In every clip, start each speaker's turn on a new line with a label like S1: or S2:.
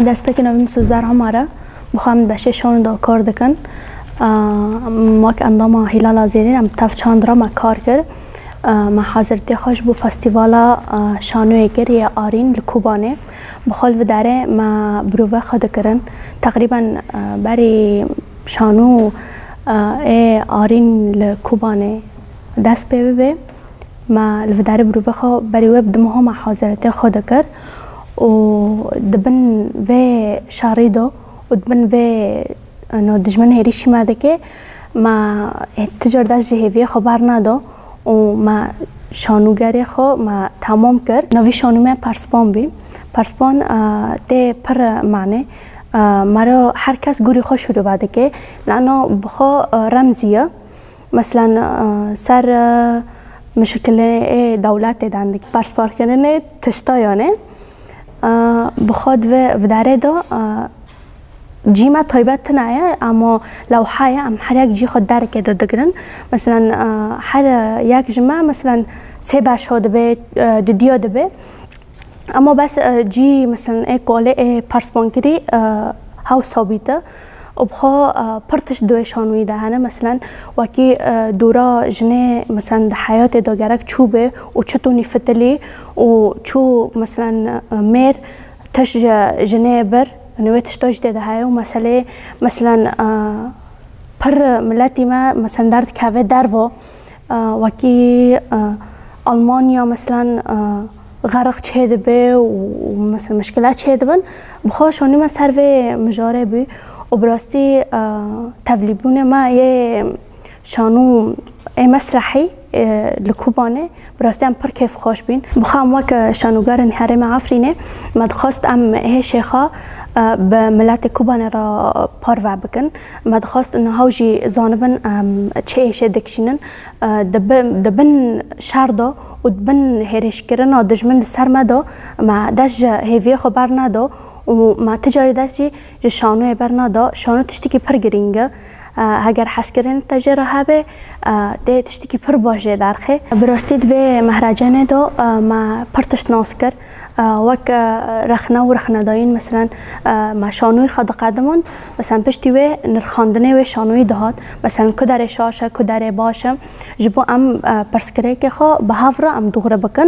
S1: دست پێکە نەوەی سوزدار هەمارە بخوام بەشێ شۆن دا کار دەکەن ماک ئەنداما هیلالا زێرین ئەم تەف چاندرا ما کار کرد ما حاضرتی خۆش بۆ فەستیڤالا شانۆیەکر یە ئارین لە کوبانێ بخۆل ودارێ ما برۆڤە خۆ دەکردن تقریبا بەری شانۆ ئارین لە کوبانێ دەست پێ ببێ ما الوداري بروفخو بري ويب دمهم حاضرته خود كر و دبن و شاریدو و دبن و انه دجمن هریشی ما دکه ما تجار دست جهوی خبر ندو و ما شانوگری خو ما تمام کر نوی شانو ما پرسپان بی پرسپان ته پر معنی مرا هر کس گوری خو شروع بده که لانه بخو رمزیه مثلا سر مشکل دولت دندگی پرسپار کردن تشتایانه بخواد و داره دو جیمه تایبت نایه اما لوحه ام هر یک جی خود درک دادگرن مثلا هر یک جمعه مثلا سه بشه دبه ددیا دبه اما بس جی مثلا کاله پرسپانگری هاو ثابته وبخو پرتش دوی شانوی دهنه مثلا وکی دورا جنه مثلا ده حیات داگرک چوبه و چطونی فتلی و چو مثلا میر تش جنه بر نوی تشتاج ده های و مثلا پر ملتی ما مثلا درد که در و وکی آلمانیا مثلا غرق چه دبه و مثلا مشکلات چه دبن بخو شانی ما سر و مجاره بی و براستی تبلیبون ما یه شانو مسرحی لکوبانه براستی هم پر کیف خوش بین بخوام وک شانوگر حرم عفرینه ما دخواست ام هی شیخا به ملت کوبانه را پارو بکن ما دخواست انه هاوجی زانبن چه ایشه دکشینن دبن شردا و دبن هریش کرن و دجمن سر مدا ما دش هیوی خبر ندا و ما تجاری دستی شانو برنادا شانو تشتی که پر گرینگه اگر حس کردن تجربه هبه ده تشتی که پر باشه درخه براستی دو مهرجانه دو ما پرتش ناس کرد وک رخنه و رخنه داین مثلا ما شانوی خود قدمون مثلا پشتی و نرخاندنه و شانوی دهات مثلا کدر شاشه کدر باشه جبو ام پرسکره که خو به هفره ام دوغره بکن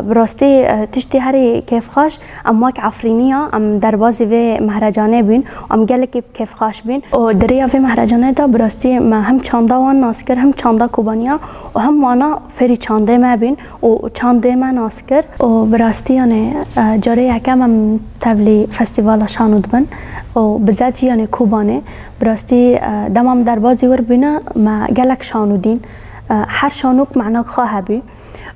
S1: براستی تشتی هری کیف خاش ام واک عفرینیا ام دربازی و مهرجانه بین ام گله کی کیف خاش بین و دریا و مهرجانه دا براستی ما هم چاندا وان ناسکر هم چاندا کوبانیا و هم وانا فری چانده ما بین و چانده ما ناسکر و براستی یعنی جاره یکم هم تبلی فستیوال شانود بن و بذات یعنی کوبانه براستی دمام دربازی ور بینه ما گلک شانودین هر شانوک معنا خواه بی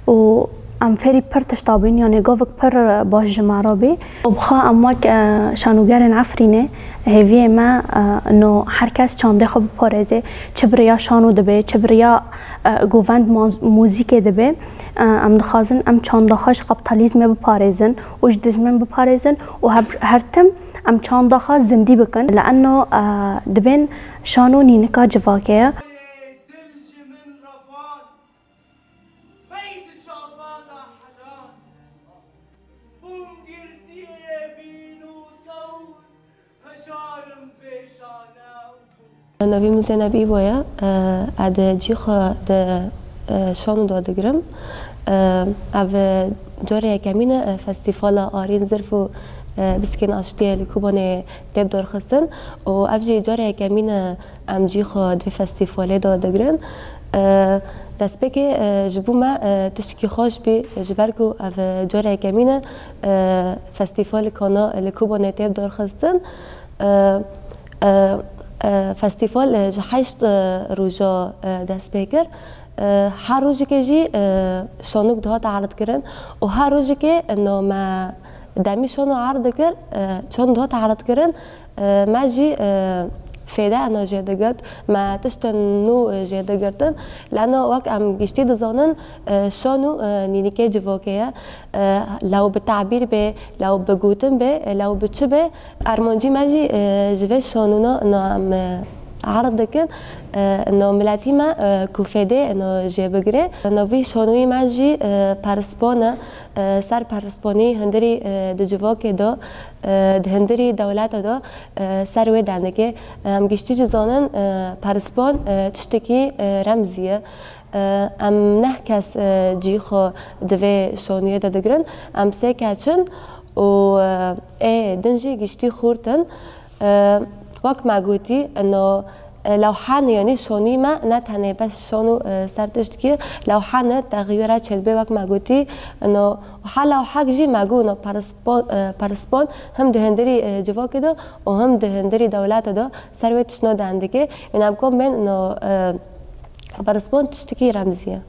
S1: و ام فری پر تشتابین یعنی گوک پر باش جمارا بی و بخواه ام وک شانوگرن عفرینه هیوی ما انه هر کس چانده خوب پارزه چه بریا شانو دبه چه بریا گووند موزیک دبه ام دخوازن ام چانده خاش قبطالیزم بپارزن و جدزمن بپارزن و هر تم ام چانده خاش زندی بکن لانه دبن شانو نینکا جواکه
S2: نوی مزنبی بایا اد جیخ د شانو دادگرم او جاری کمین فستیوال آرین ظرفو بسکن اشتیه لکوبانه تب دار خستن و افجی جاری کمین ام جیخ دو فستیوال دادگرن دست بکه جبو ما تشکی خوش بی جبرگو او جاری کمین فستیوال کانا لکوبانه تب دار خستن فستیوال جهشت روزا دست بکر هر روزی که جی شانوک دهات عرض کردن و هر روزی که انه ما دمی شانو عرض کرد شانو دهات عرض کردن ما جی فایده انا جاده گرد ما تشتن نو جاده گردن لانه وقت ام گشتی دزانن شانو نینیکه جواکیه لو بتعبیر به لو بگوتن به لو بچه به ارمانجی ماجی جوه شانونا نا ام عرض دکن انه ملتی ما کوفیده انه جبگره نوی شانوی ماجی پرسپانه سر پرسپانی هندری دجواک دا هندری دولت دا سر و دنده که هم گشتی جزانن پرسپان تشتکی رمزیه ام نه کس جی خو دوی شانوی دا دگرن ام سه کچن و دنجی گشتی خورتن وقت ما قلتي انه لو حان يعني شوني ما نتهني بس شونو سرتشت كي لو حان تغييرات شلبي وقت ما قلتي انه وحال لو حق جي ما قلنا بارسبون هم دهندري جوا كده وهم دهندري دولات ده سرويت شنو ده عندك يعني بكون بين انه بارسبون تشتكي رمزيه